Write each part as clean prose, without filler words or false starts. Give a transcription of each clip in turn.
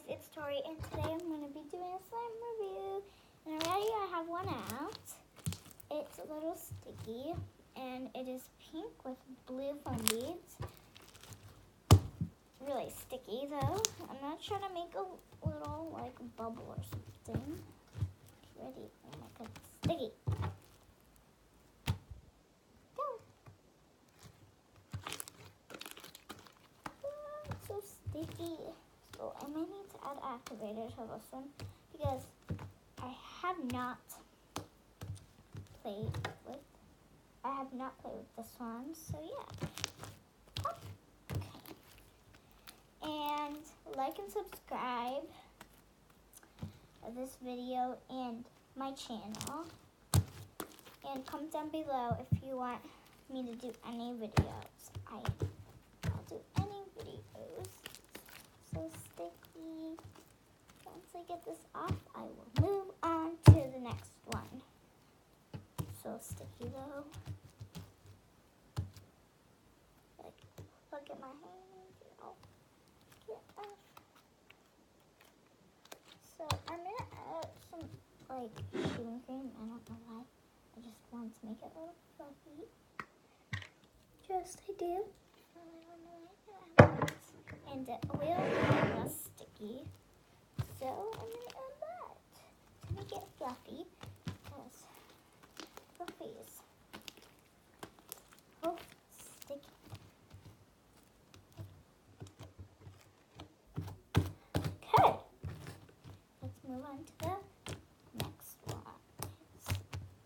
it's Tori, and today I'm going to be doing a slime review. And already I have one out. It's a little sticky, and it is pink with blue foam beads. Really sticky though. I'm going to try to make a little like bubble or something. Ready? Oh my god, sticky. Go. Oh, it's so sticky. So I might need to add activator to this one because I have not played with this one. So yeah. Okay. And like and subscribe to this video and my channel. And comment down below if you want me to do any videos. I'll do any videos. So sticky. Once I get this off, I will move on to the next one. So sticky though. Like, look at my hand. Oh, get off. So I'm gonna add some like shaving cream. I don't know why. I just want to make it a little fluffy. Just I do. And it will be less sticky. So I'm going to add that to make it fluffy. Because fluffies. Oh, sticky. Okay. Let's move on to the next one.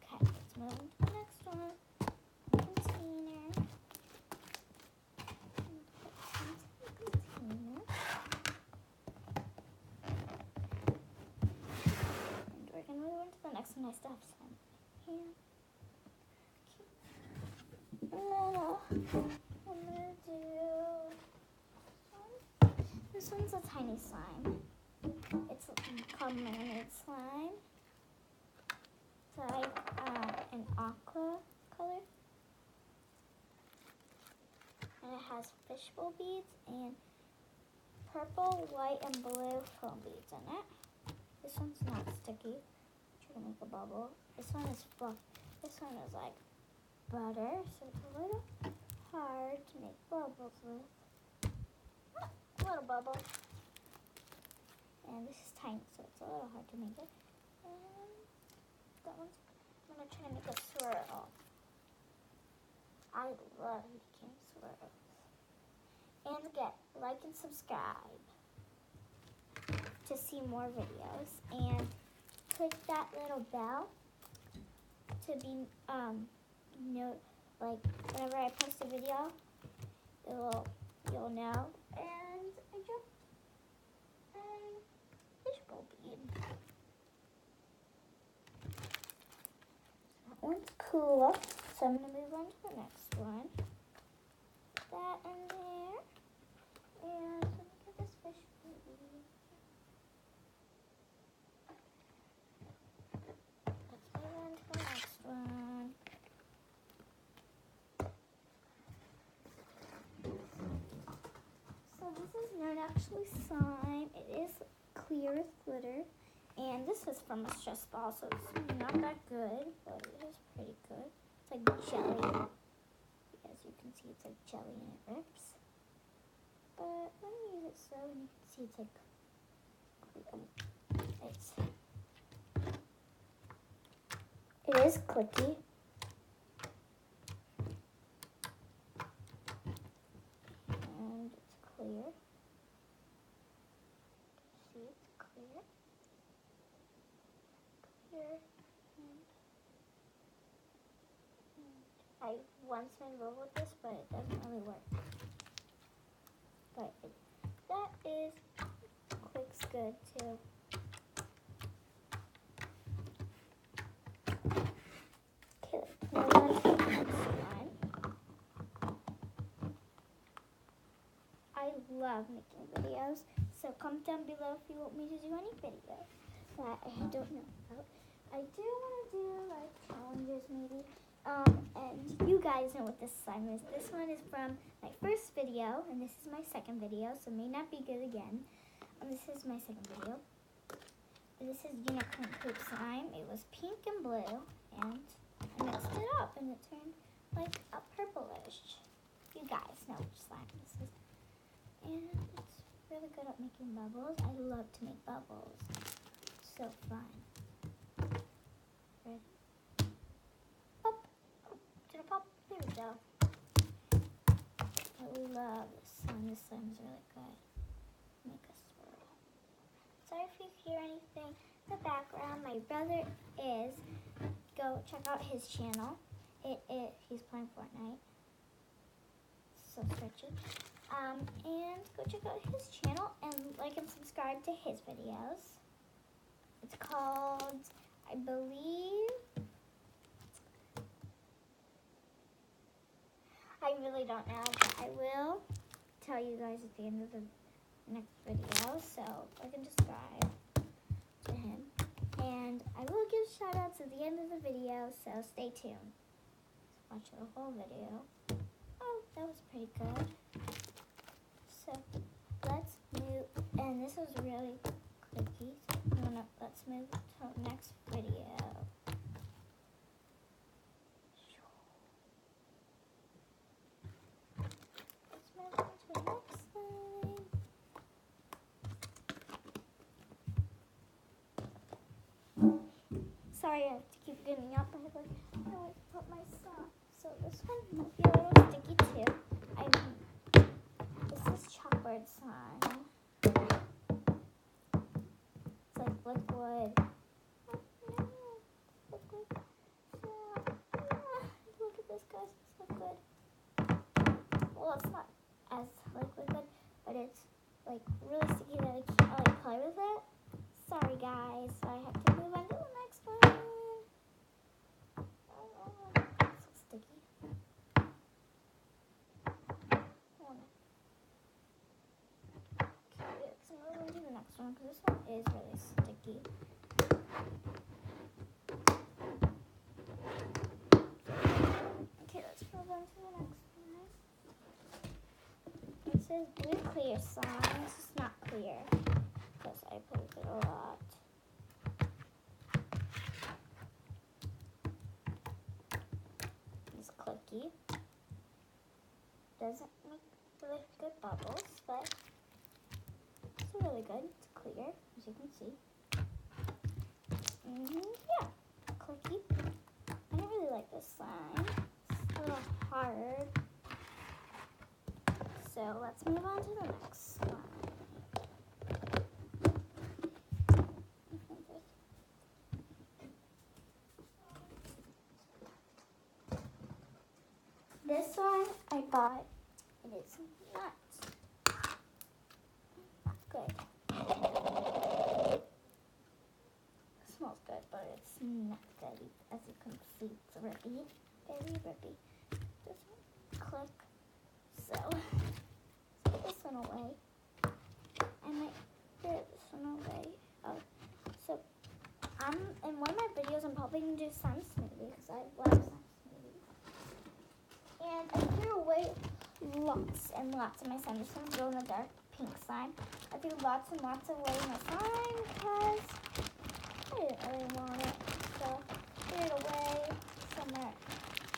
Okay, let's move on to the next one. Container. Next one, I still have slime here. No, I'm gonna do this one's a tiny slime. It's called mermaid slime. So I have an aqua color, and it has fishbowl beads and purple, white, and blue foam beads in it. This one's not sticky. To make a bubble. This one is fluff. This one is like butter, so it's a little hard to make bubbles with. A little bubble. And this is tiny, so it's a little hard to make it. And that one's, I'm going to try to make a swirl. I love making swirls. And again, like and subscribe to see more videos. And click that little bell to be like whenever I post a video, you'll know. And I dropped a fishbowl bead. That one's cool. So I'm gonna move on to the next one. Put that in there. And let me get this fishbowl bead. One. So this is not actually slime. It is clear with glitter. And this is from a stress ball, so it's not that good, but it is pretty good. It's like jelly. As you can see, it's like jelly and it rips. But let me use it so and you can see it's like it is clicky. And it's clear. See, it's clear. Clear. And I once made a roll with this, but it doesn't really work. But that is clicks good too. I love making videos, so comment down below if you want me to do any video that I don't know about. I do want to do like challenges maybe, and you guys know what this slime is. This one is from my first video, and this is my second video, so it may not be good again. This is is my second video. This is unicorn poop slime. It was pink and blue, and I mixed it up, and it turned like a purplish. You guys know which slime this is. And it's really good at making bubbles. I love to make bubbles. So fun. Ready? Pop. Oh, did it pop? There we go. I love this slime. This slime is really good. Make a swirl. Sorry if you hear anything in the background. My brother is. Go check out his channel. He's playing Fortnite. So stretchy. And go check out his channel and like and subscribe to his videos. It's called, I believe, I really don't know, but I will tell you guys at the end of the next video. So like and subscribe to him. And I will give shout outs at the end of the video, so stay tuned. Watch the whole video. Oh, that was pretty good. So let's move, and this is really clicky. So let's move to the next video. Let's move on to the next slide. Sorry, I have to keep getting up. I always put my sock. So this one might be a little sticky too. This is chalkboard slime. It's like liquid. Oh, no. Liquid. Look at this, guys. It's liquid. Well, it's not as like liquid, but it's like really sticky that I can't like play with it. Sorry, guys. So I have to move on to the next one. It's so sticky. Move on to the next one because this one is really sticky. Okay, let's move on to the next one. This is blue clear slime. This is not clear because I put it a lot. It's clicky. Doesn't make really good bubbles, but it's really good. It's clear, as you can see. Yeah, clicky. I don't really like this slime. It's a little hard. So let's move on to the next slime. This one I bought. It is not good. It smells good, but it's not good. As you can see, it's rippy. Very rippy. This one, click. So, let's put this one away. I might throw this one away. Oh, so, in one of my videos, I'm probably going to do slime smoothie because I love slime smoothie. And I threw away lots and lots of my slime. This one's glow in the dark pink slime. I threw lots and lots away my slime because I didn't really want it. So I threw it away somewhere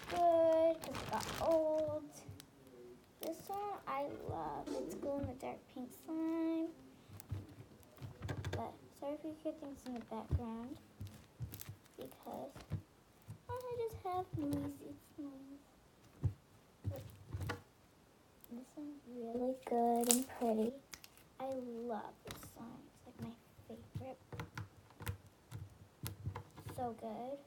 good because it got old. This one I love. It's glow in the dark pink slime. But sorry if you hear things in the background because I just have noisy slimes. This one's really good and pretty. I love this slime. It's like my favorite. So good.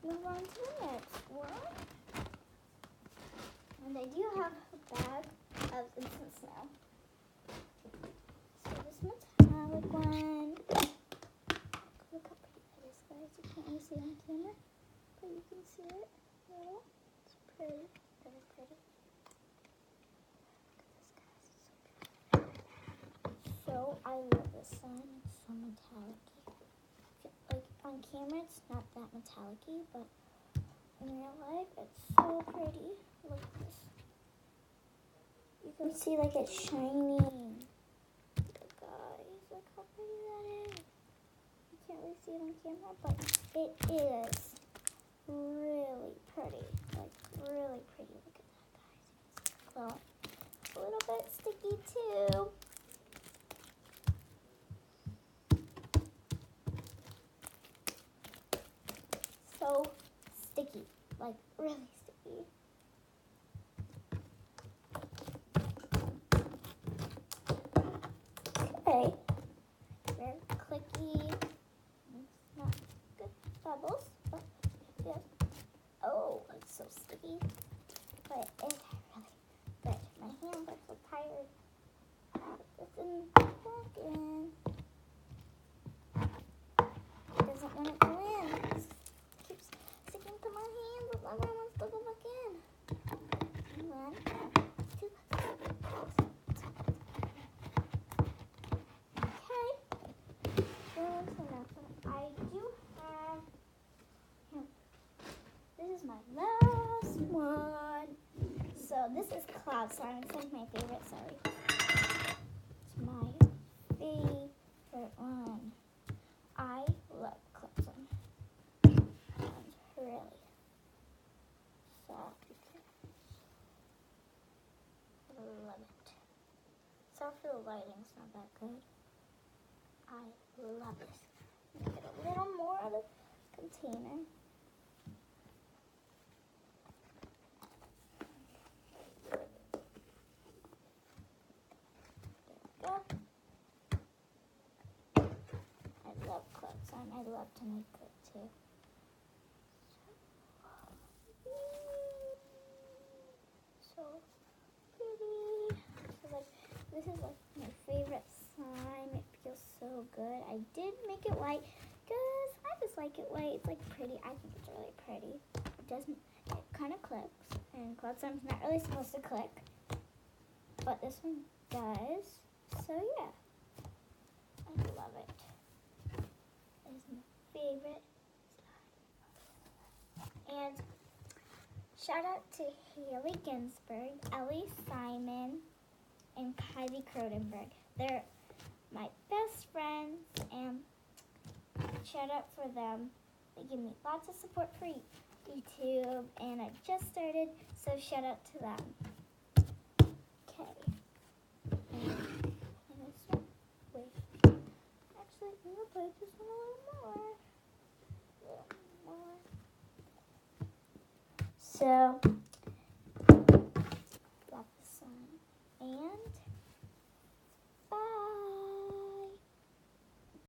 Move on to the next one. And I do have a bag of instant snow. So this metallic one. Look how pretty that is, guys. You can't really see it on camera, but you can see it. Yeah, it's pretty. Very pretty. Look at this, guys. It's so beautiful. So I love this slime. It's so metallic-y. Like on camera, it's not that metallic-y, but in real life, it's so pretty. Look at see like it's shining. Guys, look how pretty that is. You can't really see it on camera, but it is really pretty. Like really pretty. Look at that, guys. Well, a little bit sticky too. So sticky, like really sticky. Okay, very clicky. It's not good bubbles, but yes. Oh, it's so sticky, but it's really good. My hands are so tired. Put this in back in. It doesn't want to go in. It keeps sticking to my hands, but my mom wants to go back in. 1, 2, 3. Okay. I do have. This is my last one. So this is Cloud Slime. It's like my favorite. Sorry. It's my favorite one. I love Cloud Slime. It's really soft. I love it. Sorry for the lighting's not that good. I love this. Get a little more of the container. There we go. I love Cloud Slime. I love to make it too. So pretty. So like this is like my favorite slime. It feels so good. I did make it white because I just like it white. It's like pretty. I think it's really pretty. It doesn't. It kind of clicks, and Cloud Slime's not really supposed to click, but this one does. So yeah, I love it. It is my favorite slime. And shout out to Haley Ginsberg, Ellie Simon, and Kylie Cronenberg. They're my best friends, and shout out for them. They give me lots of support for YouTube, and I just started, so shout out to them. Okay. And this one, wait. Actually, I'm going to play this one a little more. So,